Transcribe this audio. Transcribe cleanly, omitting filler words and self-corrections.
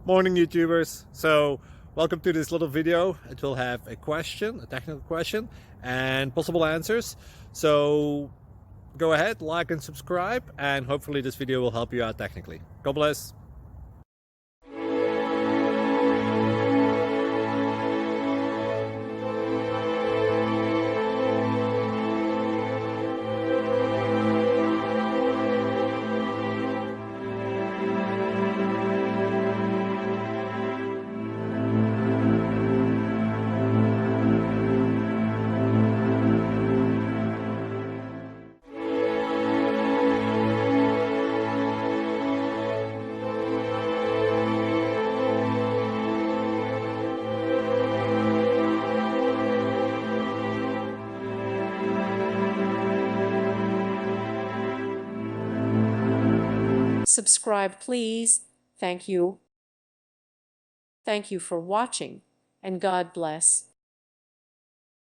Morning YouTubers. So welcome to this little video. It will have a question, a technical question, and possible answers. So go ahead, like and subscribe, and hopefully this video will help you out technically. God bless. Subscribe, please. Thank you. Thank you for watching, and God bless.